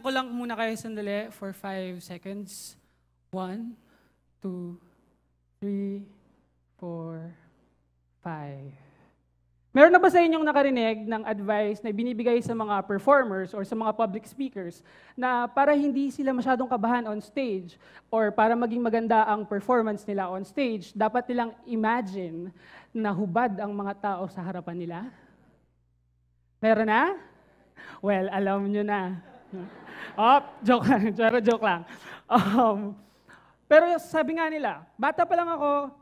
ko lang muna kayo sandali for 5 seconds. 1, 2, 3, 4, 5. Meron na ba sa inyong nakarinig ng advice na binibigay sa mga performers or sa mga public speakers na para hindi sila masyadong kabahan on stage or para maging maganda ang performance nila on stage, dapat nilang imagine na hubad ang mga tao sa harapan nila? Meron na? Well, alam nyo na. Oh, joke lang. Joke lang. Pero sabi nga nila, bata pa lang ako,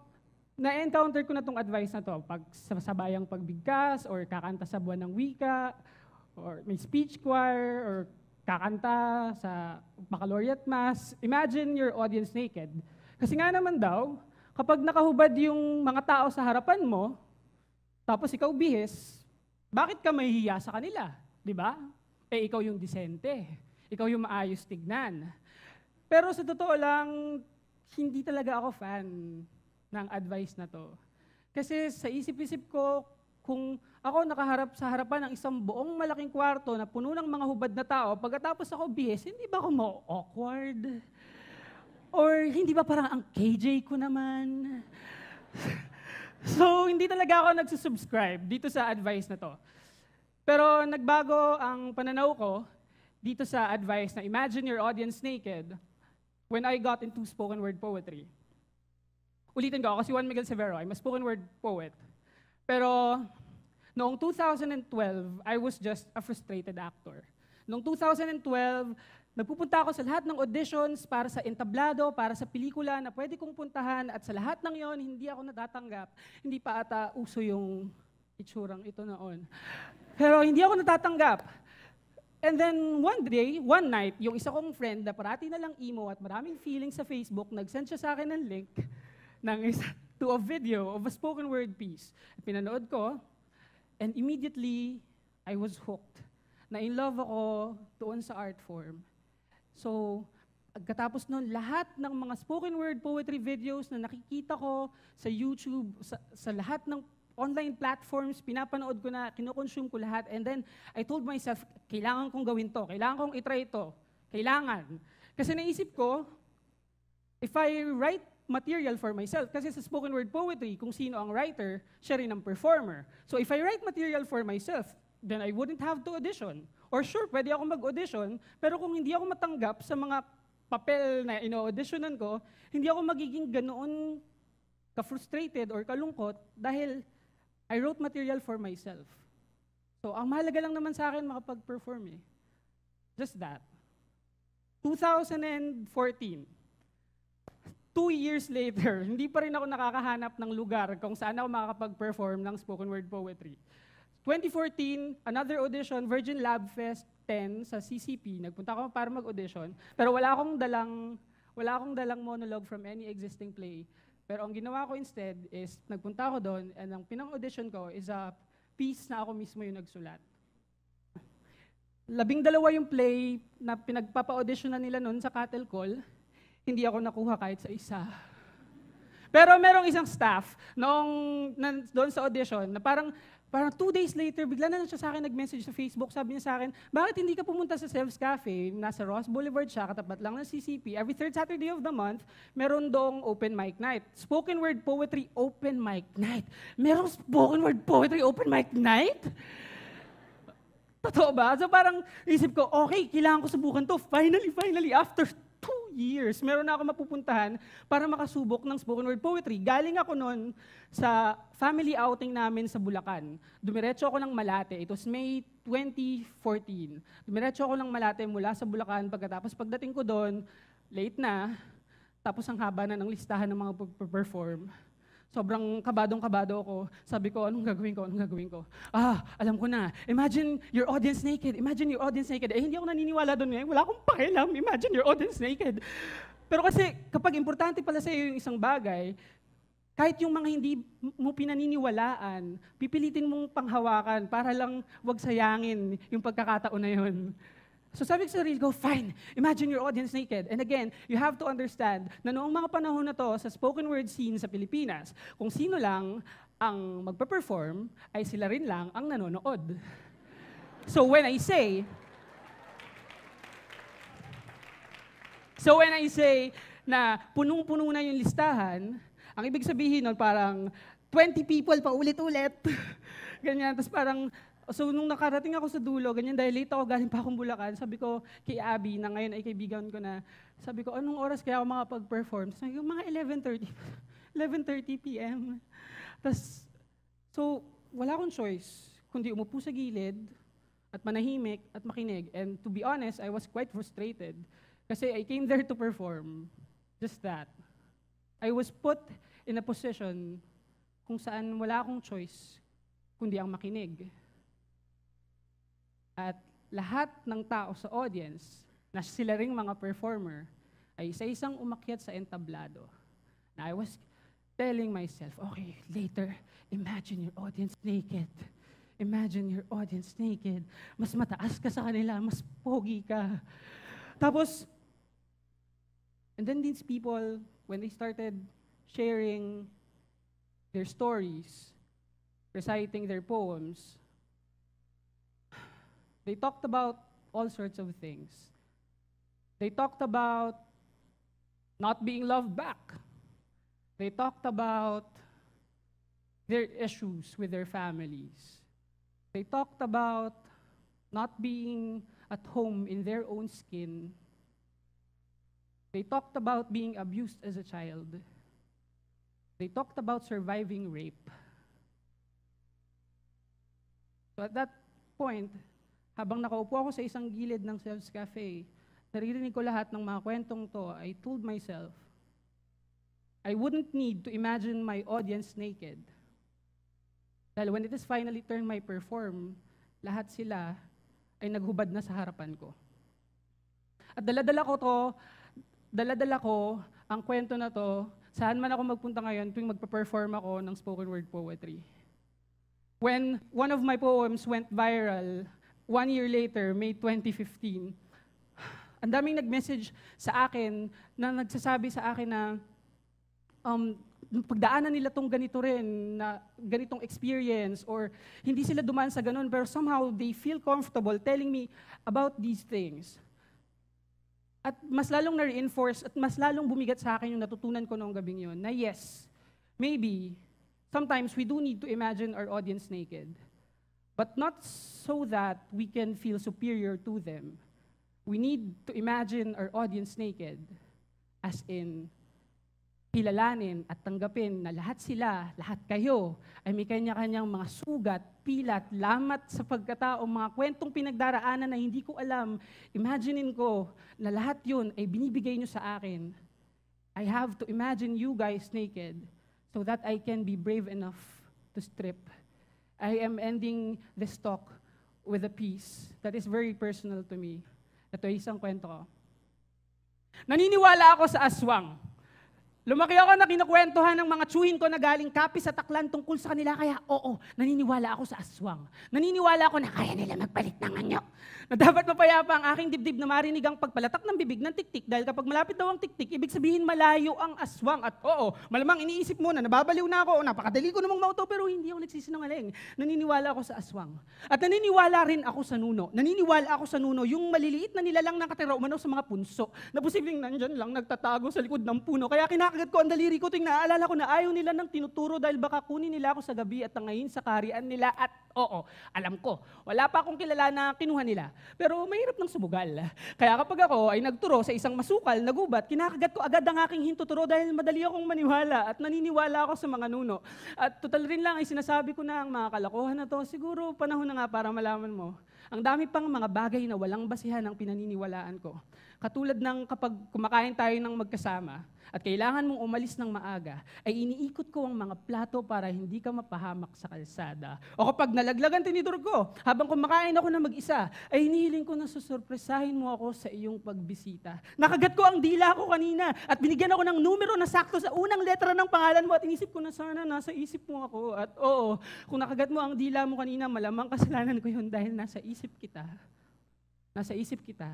na-encounter ko na itong advice na to, pag sa bayang pagbigkas, or kakanta sa buwan ng wika, or may speech choir, or kakanta sa baccalaureate mass. Imagine your audience naked. Kasi nga naman daw, kapag nakahubad yung mga tao sa harapan mo, tapos ikaw bihis, bakit ka mahihiya sa kanila? Di ba? Eh, ikaw yung disente. Ikaw yung maayos tignan. Pero sa totoo lang, hindi talaga ako fan ng advice na to. Kasi sa isip-isip ko, kung ako nakaharap sa harapan ng isang buong malaking kwarto na puno ng mga hubad na tao, pagkatapos ako bihis, hindi ba ako ma-awkward? Or hindi ba parang ang KJ ko naman? So, hindi talaga ako nagsusubscribe dito sa advice na to. Pero nagbago ang pananaw ko dito sa advice na imagine your audience naked when I got into spoken word poetry. Ulitin ko, ako si Juan Miguel Severo. I'm a spoken word poet. Pero noong 2012, I was just a frustrated actor. Noong 2012, nagpupunta ako sa lahat ng auditions para sa entablado, para sa pelikula na pwede kong puntahan, at sa lahat ng yon, hindi ako natatanggap. Hindi pa ata uso yung itsurang ito noon. Pero hindi ako natatanggap. And then one night, yung isa kong friend na parati na lang emo at maraming feelings sa Facebook, nag-send siya sa akin ng link to a video of a spoken word piece. Pinanood ko, and immediately, I was hooked. Na-in love ako doon sa art form. So, pagkatapos nun, lahat ng mga spoken word poetry videos na nakikita ko sa YouTube, sa lahat ng online platforms, pinapanood ko na, kinoconsume ko lahat, and then I told myself, kailangan kong gawin to, kailangan kong itry ito, kailangan. Kasi naisip ko, if I write material for myself, kasi sa spoken word poetry, kung sino ang writer, siya rin ang performer. So if I write material for myself, then I wouldn't have to audition. Or sure, pwede ako mag-audition, pero kung hindi ako matanggap sa mga papel na ino-auditionan ko, hindi ako magiging ganoon ka-frustrated or kalungkot dahil I wrote material for myself. So ang mahalaga lang naman sa akin makapag-perform eh. Just that. 2014. 2 years later, hindi pa rin ako nakakahanap ng lugar kung saan ako makakapag-perform ng spoken word poetry. 2014, another audition, Virgin Lab Fest 10 sa CCP. Nagpunta ako para mag-audition, pero wala akong dalang monologue from any existing play. Pero ang ginawa ko instead is, nagpunta ako doon, and ang pinang-audition ko is a piece na ako mismo yung nagsulat. 12 yung play na pinagpapa-auditionan nila noon sa Cattle Call. Hindi ako nakuha kahit sa isa. Pero merong isang staff doon sa audition na parang 2 days later, bigla na lang siya sa akin nag-message sa Facebook. Sabi niya sa akin, bakit hindi ka pumunta sa Sev's Cafe? Nasa Ross Boulevard siya, katapat lang ng CCP. Every 3rd Saturday of the month, meron doong open mic night. Spoken word poetry open mic night. Merong spoken word poetry open mic night? Totoo ba? So parang isip ko, okay, kailangan ko subukan to. Finally, after 2 years, meron na ako mapupuntahan para makasubok ng spoken word poetry. Galing ako noon sa family outing namin sa Bulacan. Dumiretso ako ng Malate. It was May 2014. Dumiretso ako ng Malate mula sa Bulacan. Pagdating ko doon, late na. Tapos ang haba na ng listahan ng mga perform. Sobrang kabadong-kabado ako. Sabi ko, anong gagawin ko? Alam ko na. Imagine your audience naked. Eh, hindi ako naniniwala doon eh. Wala akong pakialam. Imagine your audience naked. Pero kasi, kapag importante pala sa iyo yung isang bagay, kahit yung mga hindi mo pinaniniwalaan, pipilitin mong panghawakan para lang wag sayangin yung pagkakataon na yun. So sabi ko sa sarili ko, fine, imagine your audience naked. And again, you have to understand na noong mga panahon na to sa spoken word scene sa Pilipinas, kung sino lang ang magpa-perform, ay sila rin lang ang nanonood. So when I say, So when I say na punong-puno na yung listahan, ang ibig sabihin nun parang 20 people pa ulit-ulit. Ganyan. Tapos parang, so nung nakarating ako sa dulo, ganyan, dahil late ako, galing pa akong Bulacan, sabi ko kay Abby, na ngayon ay kaibigan ko na, sabi ko, anong oras kaya ako makapag-perform? Sabi ko, mga 11:30 p.m. Tapos, so, wala akong choice, kundi umupo sa gilid, at manahimik, at makinig. And to be honest, I was quite frustrated. Kasi I came there to perform. Just that. I was put in a position kung saan wala akong choice, kundi ang makinig. At lahat ng tao sa audience, na sila ring mga performer, ay isa-isang umakyat sa entablado. Na I was telling myself, okay, later, imagine your audience naked. Imagine your audience naked. Mas mataas ka sa kanila, mas pogi ka. Tapos, and then these people, when they started sharing their stories, reciting their poems, they talked about all sorts of things. They talked about not being loved back. They talked about their issues with their families. They talked about not being at home in their own skin. They talked about being abused as a child. They talked about surviving rape. So at that point, habang nakaupo ako sa isang gilid ng Self's Cafe, naririnig ko lahat ng mga kwentong to, I told myself, I wouldn't need to imagine my audience naked. Dahil when it is finally turn my perform, lahat sila ay naghubad na sa harapan ko. At daladala ko ang kwento na to, saan man ako magpunta ngayon tuwing magpa-perform ako ng spoken word poetry. When one of my poems went viral, 1 year later, May 2015, ang daming nag-message sa akin na nagsasabi sa akin na pagdaanan nila tong ganito rin, na ganitong experience, or hindi sila dumaan sa ganun, pero somehow they feel comfortable telling me about these things. At mas lalong na-reinforce at mas lalong bumigat sa akin yung natutunan ko noong gabing yun, na yes, maybe, sometimes we do need to imagine our audience naked, but not so that we can feel superior to them. We need to imagine our audience naked, as in, kilalanin at tanggapin na lahat sila, lahat kayo, ay may kanya-kanyang mga sugat, pilat, lamat sa pagkatao, mga kwentong pinagdaraanan na hindi ko alam. Imaginein ko na lahat yun ay binibigay nyo sa akin. I have to imagine you guys naked so that I can be brave enough to strip. I am ending this talk with a piece that is very personal to me. Ito ay isang kwento ko. Naniniwala ako sa aswang. Lumaki ako na kinukwentuhan ng mga tsuhin ko na galing Kapi sa Taklan tungkol sa kanila, kaya oo, naniniwala ako sa aswang. Naniniwala ako na kaya nila magpalit ng anyok. Na dapat mapayapa ang aking dibdib na marinig ang pagpalatak ng bibig ng tiktik, dahil kapag malapit daw ang tiktik, ibig sabihin malayo ang aswang. At oo, malamang iniisip mo na nababaliw na ako, o napakadali ko namang mauto, pero hindi ako nagsisinungaling. Naniniwala ako sa aswang. At naniniwala rin ako sa nuno. Naniniwala ako sa nuno, yung maliliit na nilalang nakatira umano sa mga punso, na posibleng nandyan lang nagtatago sa likod ng puno. Kaya kinakagat ko ang daliri ko, ting naaalala ko na ayaw nila ng tinuturo dahil baka kunin nila ako sa gabi at tangayin sa karian nila. At oo, alam ko, wala pa akong kilala na kinuha nila. Pero mahirap ng sumugal. Kaya kapag ako ay nagturo sa isang masukal na gubat, kinakagat ko agad ang aking hintuturo dahil madali akong maniwala at naniniwala ako sa mga nuno. At total rin lang ay sinasabi ko na ang mga kalokohan na to, siguro panahon na nga para malaman mo. Ang dami pang mga bagay na walang basihan ang pinaniniwalaan ko. Katulad ng kapag kumakain tayo ng magkasama at kailangan mong umalis ng maaga, ay iniikot ko ang mga plato para hindi ka mapahamak sa kalsada. O kapag nalaglagan tinidor ko, habang kumakain ako na mag-isa, ay hinihiling ko na susurpresahin mo ako sa iyong pagbisita. Nakagat ko ang dila ko kanina at binigyan ako ng numero na sakto sa unang letra ng pangalan mo at inisip ko na sana nasa isip mo ako. At oo, kung nakagat mo ang dila mo kanina, malamang kasalanan ko yun dahil nasa isip kita. Nasa isip kita.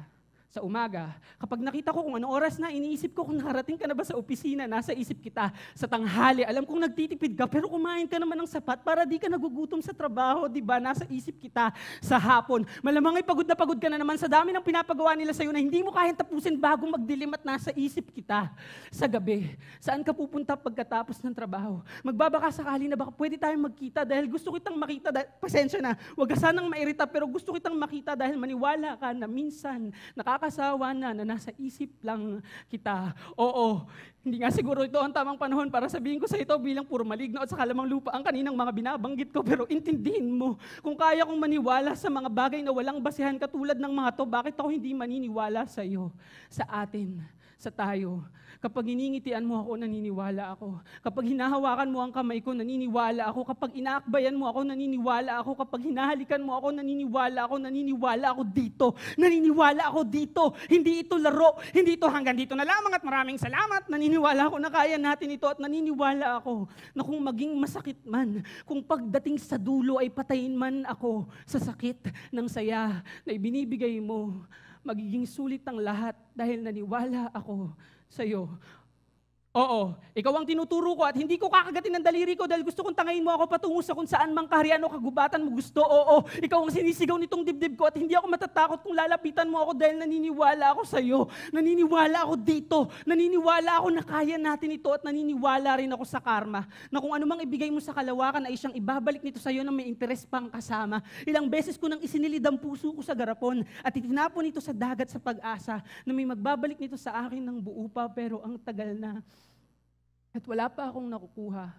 sa umaga. Kapag nakita ko kung anong oras na, iniisip ko kung nakarating ka na ba sa opisina, nasa isip kita. Sa tanghali, alam kong nagtitipid ka, pero kumain ka naman ng sapat para di ka nagugutom sa trabaho, di ba? Nasa isip kita. Sa hapon, malamang ay pagod na pagod ka na naman sa dami ng pinapagawa nila sa'yo na hindi mo kayang tapusin bago magdilim at nasa isip kita. Sa gabi, saan ka pupunta pagkatapos ng trabaho? Magbabaka sakali na baka pwede tayong magkita dahil gusto kitang makita. Pasensya na, huwag ka sanang mairita, pero gusto kitang makita dahil maniwala ka na minsan nakakasawa na nasa isip lang kita. Oo, hindi nga siguro ito ang tamang panahon para sabihin ko sa ito bilang puro maligno at sa kalamang lupa ang kaninang mga binabanggit ko, pero intindihin mo, kung kaya kong maniwala sa mga bagay na walang basihan katulad ng mga to, bakit ako hindi maniniwala sa iyo, sa atin, sa tayo? Kapag iningitian mo ako, naniniwala ako. Kapag hinahawakan mo ang kamay ko, naniniwala ako. Kapag inaakbayan mo ako, naniniwala ako. Kapag hinahalikan mo ako, naniniwala ako. Naniniwala ako dito. Naniniwala ako dito. Hindi ito laro. Hindi ito hanggang dito na lamang at maraming salamat. Naniniwala ako na kaya natin ito at naniniwala ako na kung maging masakit man, kung pagdating sa dulo ay patayin man ako sa sakit ng saya na ibinibigay mo, magiging sulit ang lahat dahil naniwala ako sa'yo. Oo, ikaw ang tinuturo ko at hindi ko kakagatin ng daliri ko dahil gusto kong tangayin mo ako patungo sa kung saan mang kaharian o kagubatan mo gusto. Oo, ikaw ang sinisigaw nitong dibdib ko at hindi ako matatakot kung lalapitan mo ako dahil naniniwala ako sa'yo. Naniniwala ako dito. Naniniwala ako na kaya natin ito at naniniwala rin ako sa karma na kung anumang ibigay mo sa kalawakan ay siyang ibabalik nito sa'yo na may interes pang kasama. Ilang beses ko nang isinilid ang puso ko sa garapon at itinapon ito sa dagat sa pag-asa na may magbabalik nito sa akin ng buo pa, pero ang tagal na. At wala pa akong nakukuha.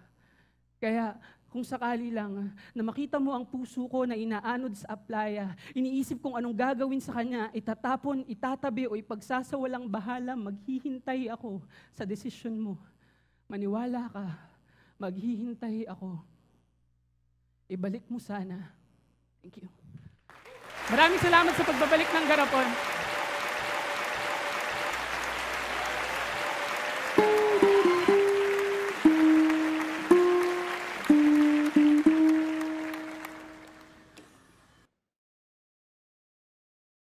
Kaya kung sakali lang na makita mo ang puso ko na inaanod sa aplaya, iniisip kung anong gagawin sa kanya, itatapon, itatabi o ipagsasawalang bahala, maghihintay ako sa desisyon mo. Maniwala ka, maghihintay ako. Ibalik mo sana. Thank you. Maraming salamat sa pagbabalik ng garapon.